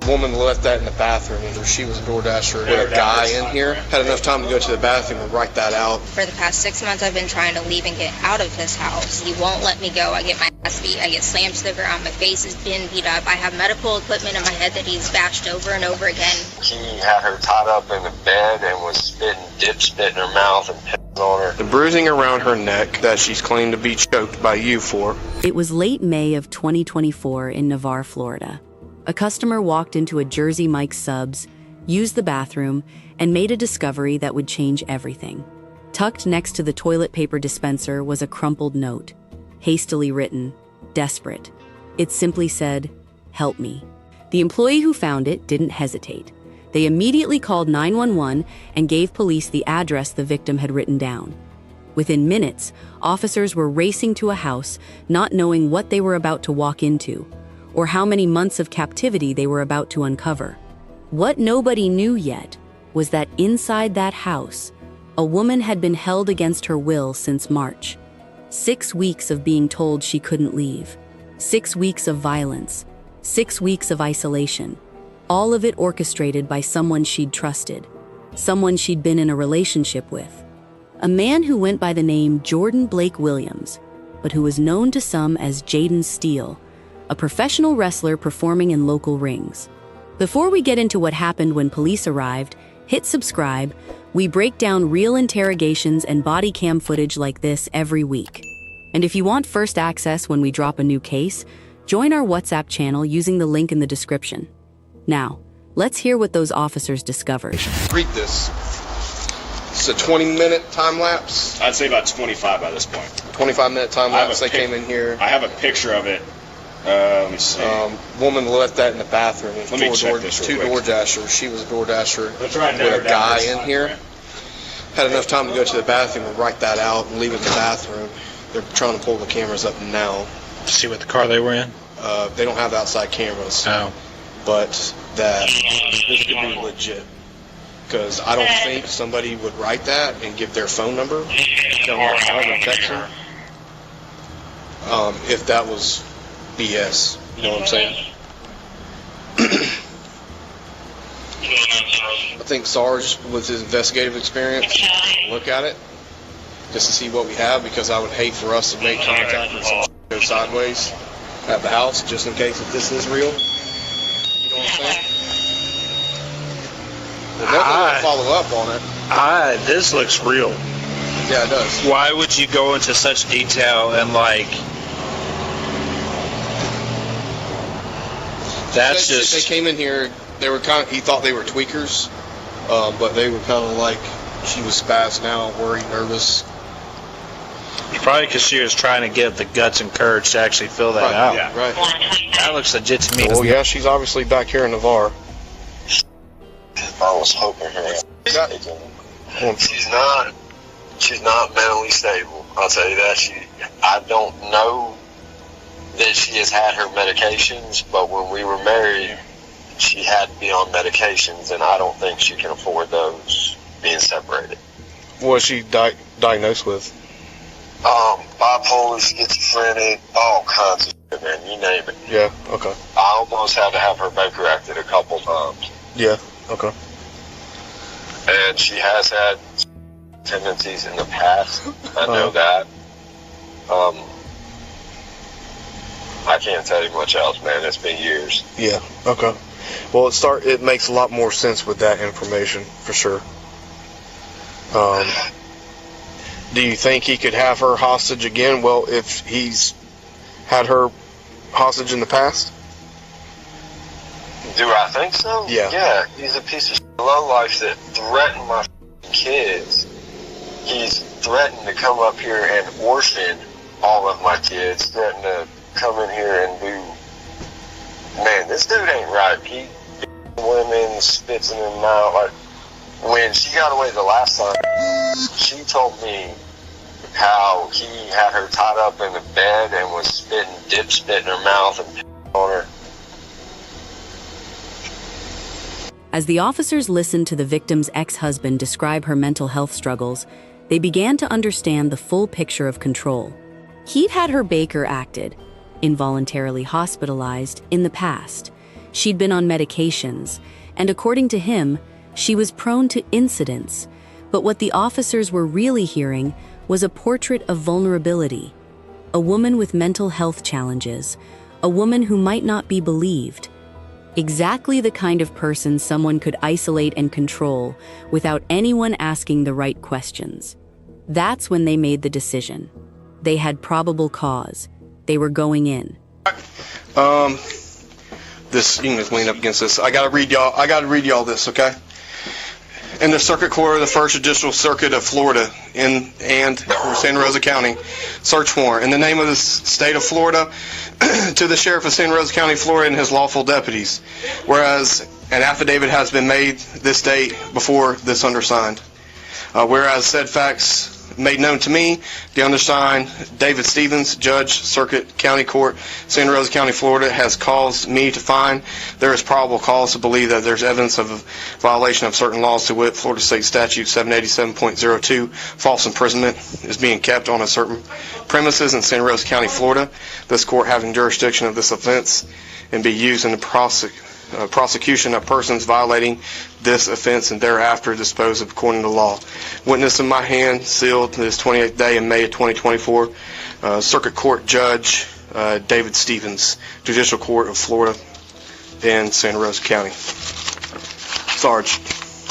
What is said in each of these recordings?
Woman left that in the bathroom. Either she was a door dasher with a guy in here. Had enough time to go to the bathroom and write that out. For the past 6 months, I've been trying to leave and get out of this house. He won't let me go. I get my ass beat. I get slammed to the ground. My face has been beat up. I have medical equipment in my head that he's bashed over and over again. He had her tied up in the bed and was spit in her mouth and pissing on her. The bruising around her neck that she's claimed to be choked by you for. It was late May of 2024 in Navarre, Florida. A customer walked into a Jersey Mike's Subs, used the bathroom, and made a discovery that would change everything. Tucked next to the toilet paper dispenser was a crumpled note, hastily written, desperate. It simply said, "Help me." The employee who found it didn't hesitate. They immediately called 911 and gave police the address the victim had written down. Within minutes, officers were racing to a house, not knowing what they were about to walk into, or how many months of captivity they were about to uncover. What nobody knew yet was that inside that house, a woman had been held against her will since March. 6 weeks of being told she couldn't leave. 6 weeks of violence. 6 weeks of isolation. All of it orchestrated by someone she'd trusted. Someone she'd been in a relationship with. A man who went by the name Jordan Blake Williams, but who was known to some as Jaden Steele, a professional wrestler performing in local rings. Before we get into what happened when police arrived, hit subscribe. We break down real interrogations and body cam footage like this every week. And if you want first access when we drop a new case, join our WhatsApp channel using the link in the description. Now, let's hear what those officers discovered. Read this. It's a 20-minute time lapse. I'd say about 25 by this point. 25-minute time lapse. They came in here. I have a picture of it. Let me see. Woman left that in the bathroom. Let me check this real Two quick. door dashers. She was a door dasher Let's try and with narrow a down guy this in time here. frame. Had enough time to go to the bathroom and write that out and leave it in the bathroom. They're trying to pull the cameras up now. See what the car they were in? They don't have outside cameras. Oh. But that this could be legit. Because I don't think somebody would write that and give their phone number, tell them how to text them, if that was BS. You know what I'm saying? I think Sarge, with his investigative experience, look at it just to see what we have, because I would hate for us to make contact and some go sideways at the house, just in case if this is real. You know what I'm saying? We'll definitely follow up on it. This looks real. Yeah, it does. Why would you go into such detail and that's just... They came in here, they were he thought they were tweakers, but they were kind of like, she was spazzed out, worried, nervous. Probably because she was trying to get the guts and courage to actually fill that out. Yeah. Right. That looks legit to me. Well, yeah, she's obviously back here in Navarre. I was hoping her. She's not mentally stable. I'll tell you that. I don't know that she has had her medications, but when we were married, she had to be on medications, and I don't think she can afford those being separated. What was she diagnosed with? Bipolar, schizophrenic, all kinds of shit, man. You name it. Yeah, okay. I almost had to have her corrected a couple times. Yeah, okay. And she has had tendencies in the past. I know that. I can't tell you much else, man. It's been years. Yeah, okay. Well, it makes a lot more sense with that information, for sure. Do you think he could have her hostage again? Well, if he's had her hostage in the past? Do I think so? Yeah. Yeah, he's a piece of lowlife that threatened my kids. He's threatened to come up here and orphan all of my kids, threatened to come in here and do... Man, this dude ain't right. He women, spits in their mouth. Like, when she got away the last time, she told me how he had her tied up in the bed and was spit in her mouth and on her. As the officers listened to the victim's ex-husband describe her mental health struggles, they began to understand the full picture of control. He'd had her Baker acted, involuntarily hospitalized, in the past. She'd been on medications, and according to him, she was prone to incidents. But what the officers were really hearing was a portrait of vulnerability. A woman with mental health challenges, a woman who might not be believed. Exactly the kind of person someone could isolate and control without anyone asking the right questions. That's when they made the decision. They had probable cause. They were going in. This, you can just lean up against this. I gotta read y'all this, okay? In the Circuit Court of the First Judicial Circuit of Florida and Santa Rosa County, search warrant in the name of the state of Florida to the Sheriff of Santa Rosa County, Florida, and his lawful deputies. Whereas an affidavit has been made this date before this undersigned. Whereas said facts made known to me, the undersigned, David Stevens, Judge, Circuit County Court, Santa Rosa County, Florida, has caused me to find there is probable cause to believe that there's evidence of a violation of certain laws, to wit, Florida State Statute 787.02, false imprisonment, is being kept on a certain premises in Santa Rosa County, Florida. This court having jurisdiction of this offense and be used in the prosecution of persons violating this offense and thereafter disposed of according to law. Witness in my hand, sealed this 28th day in May of 2024, Circuit Court Judge David Stevens, Judicial Court of Florida in Santa Rosa County. Sarge.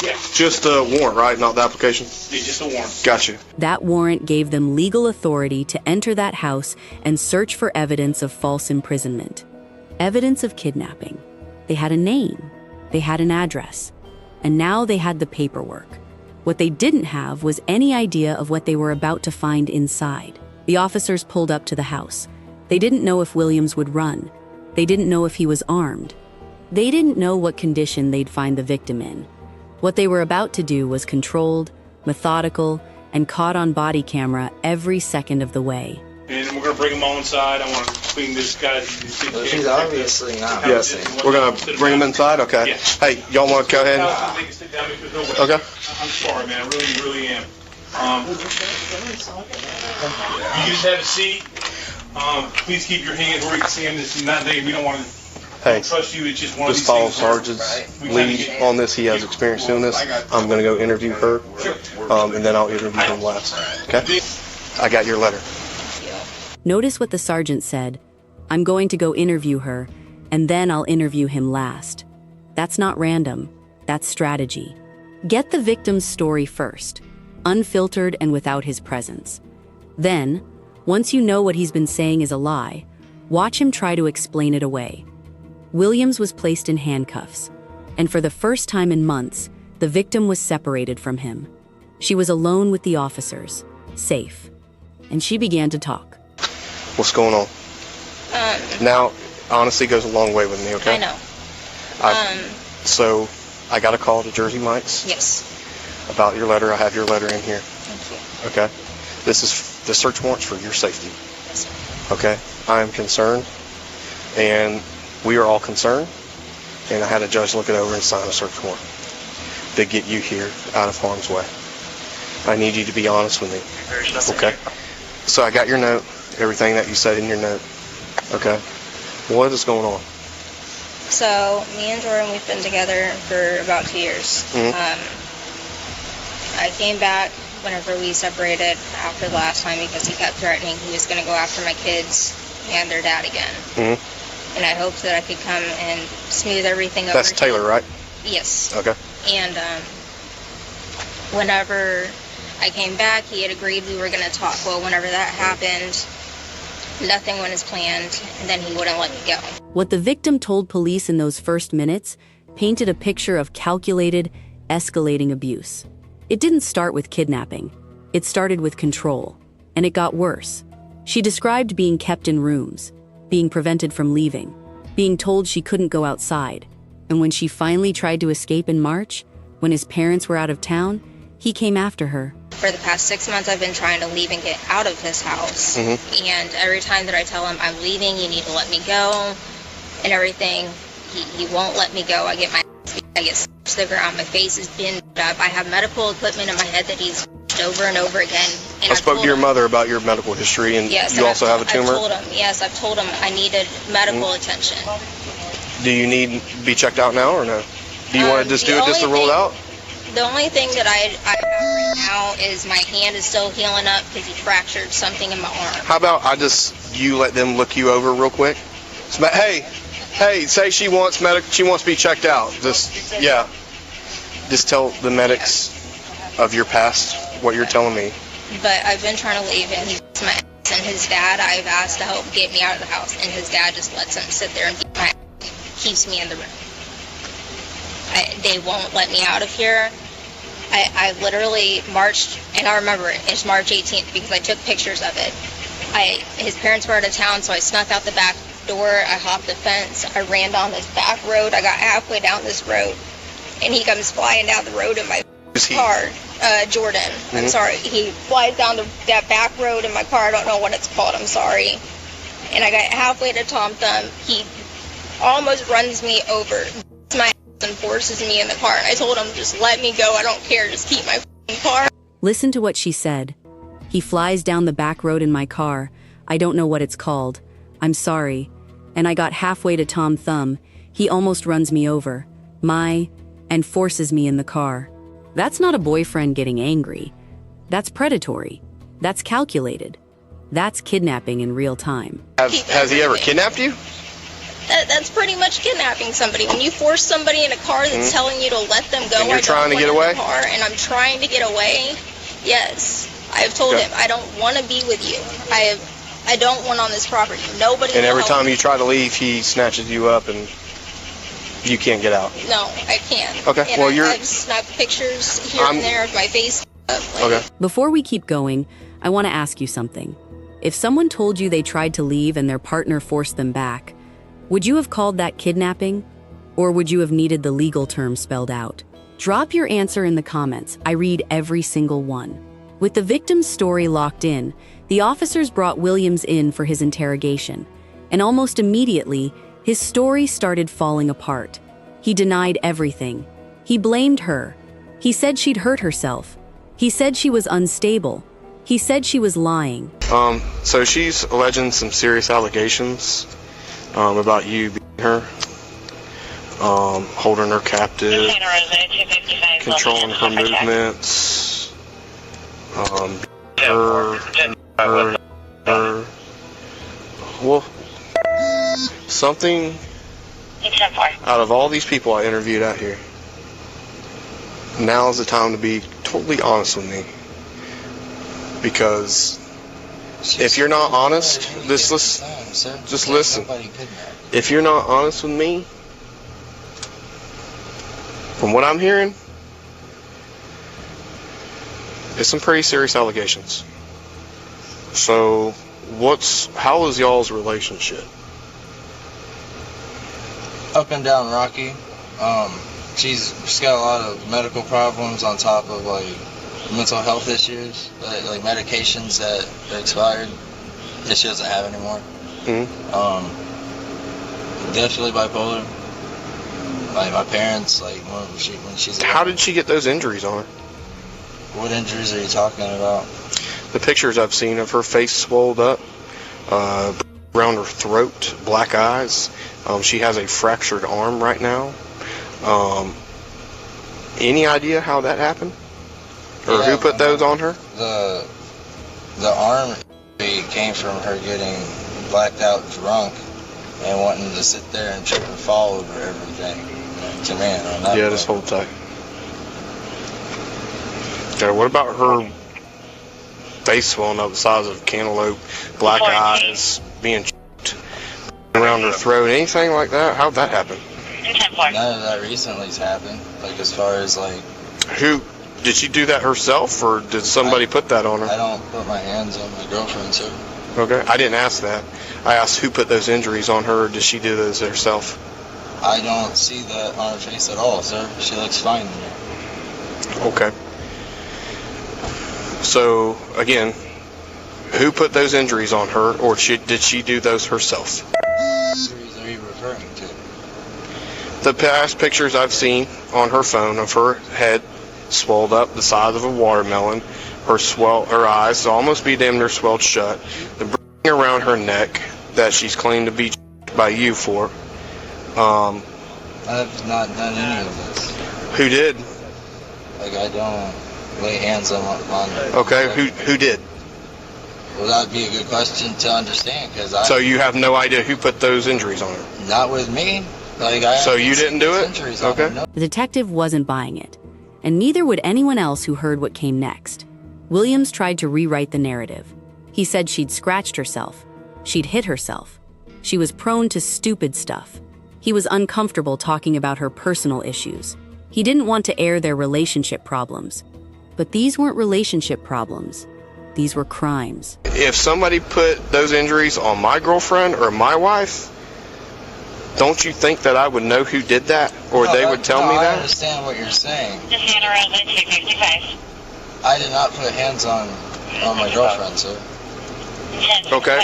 Yeah. Just a warrant, right? Not the application? Yeah, just a warrant. Gotcha. That warrant gave them legal authority to enter that house and search for evidence of false imprisonment. Evidence of kidnapping. They had a name. They had an address. And now they had the paperwork. What they didn't have was any idea of what they were about to find inside. The officers pulled up to the house. They didn't know if Williams would run. They didn't know if he was armed. They didn't know what condition they'd find the victim in. What they were about to do was controlled, methodical, and caught on body camera every second of the way. And we're going to bring them all inside. I want to clean this guy. He's obviously not. Yes. We're going to bring him inside? Okay. Yeah. Hey, y'all want to go ahead? Okay. I'm sorry, man. I really am. You just have a seat. Please keep your hands where we can see him. This is not that we don't want to trust you. It's just one of these follow things. Sergeant's lead on this. He has experience doing this. I'm going to go interview her, and then I'll interview him last. Okay? I got your letter. Notice what the sergeant said. I'm going to go interview her, and then I'll interview him last. That's not random. That's strategy. Get the victim's story first, unfiltered and without his presence. Then, once you know what he's been saying is a lie, watch him try to explain it away. Williams was placed in handcuffs, and for the first time in months, the victim was separated from him. She was alone with the officers, safe, and she began to talk. What's going on? Now, honesty goes a long way with me, okay? I know. So, I got a call to Jersey Mike's. Yes. About your letter. I have your letter in here. Thank you. Okay? This is the search warrants for your safety. Yes, sir. Okay? I am concerned, and we are all concerned, and I had a judge look it over and sign a search warrant to get you here out of harm's way. I need you to be honest with me. Okay? So I got your note, everything that you said in your note. Okay? What is going on? So, me and Jordan, we've been together for about 2 years. Mm-hmm. I came back whenever we separated after the last time because he kept threatening he was going to go after my kids and their dad again. Mm-hmm. And I hoped that I could come and smooth everything over. That's Taylor, right? Yes. Okay. And whenever I came back, he had agreed we were going to talk. Well, whenever that happened, nothing went as planned, and then he wouldn't let me go. What the victim told police in those first minutes painted a picture of calculated, escalating abuse. It didn't start with kidnapping. It started with control, and it got worse. She described being kept in rooms, being prevented from leaving, being told she couldn't go outside. And when she finally tried to escape in March, when his parents were out of town, he came after her. For the past 6 months, I've been trying to leave and get out of his house. Mm-hmm. And every time that I tell him I'm leaving, you need to let me go, and everything, he won't let me go. I get the ground. My face is bent up. I have medical equipment in my head that he's over and over again. And I spoke to your mother about your medical history, and yes, you also have a tumor? I've told him I needed medical attention. Do you need to be checked out now or no? Do you want to just do it just to rule it out? The only thing that I have right now is my hand is still healing up because he fractured something in my arm. How about you let them look you over real quick? Hey, say she wants to be checked out. Just tell the medics of your past what you're telling me. But I've been trying to leave, and he's my ass. And his dad, I've asked to help get me out of the house, and his dad just lets him sit there and beat my ass, keeps me in the room. They won't let me out of here. I literally marched, and I remember it's March 18th because I took pictures of it. His parents were out of town, so I snuck out the back door. I hopped the fence. I ran down this back road. I got halfway down this road, and he comes flying down the road in my car. Jordan. Mm-hmm. I'm sorry. He flies down that back road in my car. I don't know what it's called. I'm sorry. And I got halfway to Tom Thumb. He almost runs me over. My and forces me in the car. And I told him, just let me go. I don't care. Just keep my car. Listen to what she said. He flies down the back road in my car. I don't know what it's called. I'm sorry. And I got halfway to Tom Thumb. He almost runs me over. And forces me in the car. That's not a boyfriend getting angry. That's predatory. That's calculated. That's kidnapping in real time. Has he ever kidnapped you? That's pretty much kidnapping somebody. When you force somebody in a car that's telling you to let them go, and you're trying to get away? And I'm trying to get away, yes. I've told him, I don't want to be with you. I don't want on this property. Nobody And every time you try to leave, he snatches you up and you can't get out. No, I can't. Okay, and I've snapped pictures here and there of my face. Okay. Before we keep going, I want to ask you something. If someone told you they tried to leave and their partner forced them back, would you have called that kidnapping? Or would you have needed the legal term spelled out? Drop your answer in the comments. I read every single one. With the victim's story locked in, the officers brought Williams in for his interrogation. And almost immediately, his story started falling apart. He denied everything. He blamed her. He said she'd hurt herself. He said she was unstable. He said she was lying. So she's alleging some serious allegations about you beating her, holding her captive, controlling her movements, her. Well, something out of all these people I interviewed out here, now is the time to be totally honest with me. Because if you're not honest, just listen. If you're not honest with me, from what I'm hearing, it's some pretty serious allegations. So, how is y'all's relationship? Up and down rocky. She's got a lot of medical problems on top of mental health issues, like medications that are expired that she doesn't have anymore. Mm-hmm. Definitely bipolar. Like my parents, when she's. How did she get those injuries on her? What injuries are you talking about? The pictures I've seen of her face swelled up, around her throat, black eyes. She has a fractured arm right now. Any idea how that happened? Or who put those on her? The arm came from her getting blacked out drunk and wanting to sit there and trip and fall over everything. To me, on that yeah, just hold tight. Okay, what about her face swelling up the size of a cantaloupe, black eyes, being around her throat, anything like that? How'd that happen? None of that recently's happened. As far as who did she do that herself, or did somebody put that on her? I don't put my hands on my girlfriend, sir. Okay, I didn't ask that. I asked who put those injuries on her, or did she do those herself? I don't see that on her face at all, sir. She looks fine to me. Okay. So, again, who put those injuries on her, or did she do those herself? What injuries are you referring to? The past pictures I've seen on her phone of her head swelled up the size of a watermelon, her eyes almost be damn near swelled shut, the bruising around her neck that she's claimed to be by you for, I have not done any of this. Who did? Like, I don't lay hands on. Okay, who did? Well, that would be a good question to understand, because So you have no idea who put those injuries on her? Not with me. So you didn't do it? Okay. The detective wasn't buying it, and neither would anyone else who heard what came next. Williams tried to rewrite the narrative. He said she'd scratched herself. She'd hit herself. She was prone to stupid stuff. He was uncomfortable talking about her personal issues. He didn't want to air their relationship problems. But these weren't relationship problems. These were crimes. If somebody put those injuries on my girlfriend or my wife, don't you think that I would know who did that? Or they would tell me that? I understand what you're saying. Just hand around the 255. I did not put hands on my girlfriend, sir. Okay.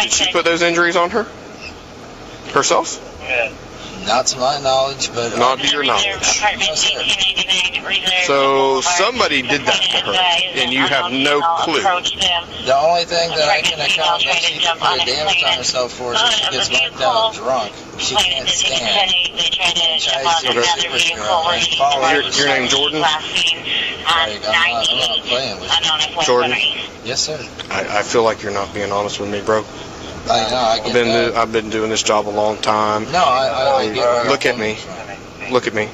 Did she put those injuries on her? Herself? Yeah. Not to my knowledge, but... Not to your knowledge. No, sir. So somebody did that to her, and you have no clue. The only thing that I can account that she can put a damage on herself for is if she gets knocked out drunk. She can't stand. Your name Jordan? I'm not playing with you. Jordan? Yes, sir. I feel like you're not being honest with me, bro. I know, I get that. I've been doing this job a long time. No, I get where Look at me. Look at me.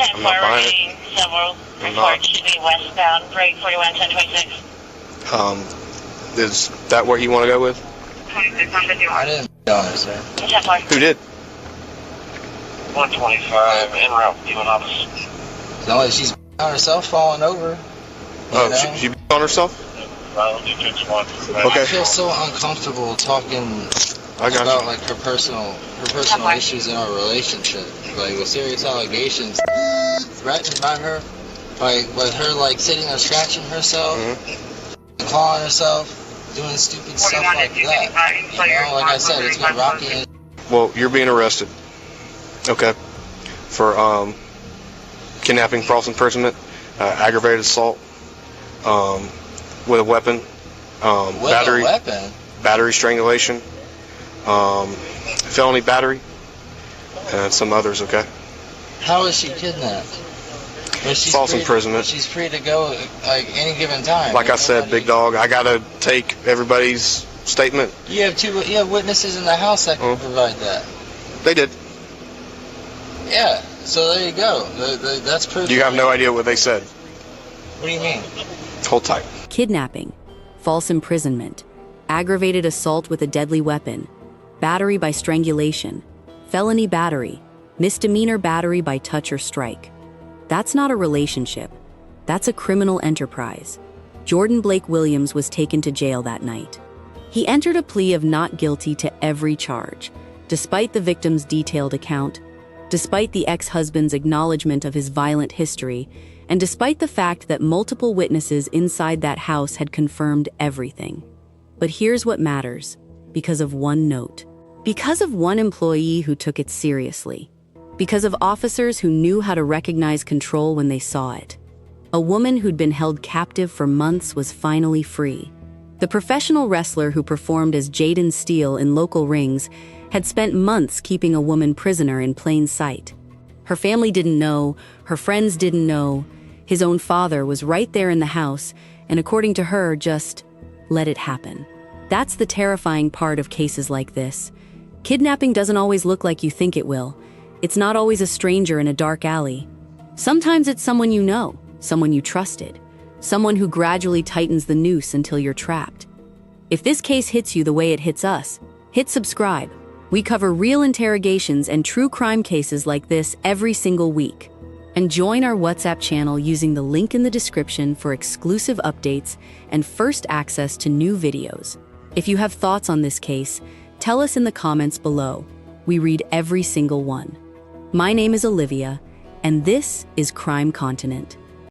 I'm not buying it. Several reports should be westbound, break 41, 1026. Is that where you want to go with? I didn't know it, sir. Who did? 125 en route to an office. No, she's on herself falling over. Oh, she on herself? Okay. I feel so uncomfortable talking about like her personal issues in our relationship, like with serious allegations threatened by her, like with her like sitting there scratching herself, clawing herself, doing stupid stuff like that. You know, like I said, it's been rocky. Well, you're being arrested. Okay. For kidnapping, false imprisonment, aggravated assault, with a weapon, battery strangulation, felony battery, and some others, okay? How is she kidnapped? False imprisonment. She's free to go like any given time. Like I said, big dog, I gotta take everybody's statement. You have witnesses in the house that can provide that. They did. Yeah, so there you go. That's proof. You have no idea what they said. What do you mean? Hold tight. Kidnapping, false imprisonment, aggravated assault with a deadly weapon, battery by strangulation, felony battery, misdemeanor battery by touch or strike. That's not a relationship. That's a criminal enterprise. Jordan Blake Williams was taken to jail that night. He entered a plea of not guilty to every charge, despite the victim's detailed account, despite the ex-husband's acknowledgement of his violent history, and despite the fact that multiple witnesses inside that house had confirmed everything. But here's what matters, because of one note. Because of one employee who took it seriously. Because of officers who knew how to recognize control when they saw it. A woman who'd been held captive for months was finally free. The professional wrestler who performed as Jaden Steele in local rings had spent months keeping a woman prisoner in plain sight. Her family didn't know, her friends didn't know. His own father was right there in the house, and according to her, just let it happen. That's the terrifying part of cases like this. Kidnapping doesn't always look like you think it will. It's not always a stranger in a dark alley. Sometimes it's someone you know, someone you trusted, someone who gradually tightens the noose until you're trapped. If this case hits you the way it hits us, hit subscribe. We cover real interrogations and true crime cases like this every single week. And join our WhatsApp channel using the link in the description for exclusive updates and first access to new videos. If you have thoughts on this case, tell us in the comments below. We read every single one. My name is Olivia, and this is Crime Continent.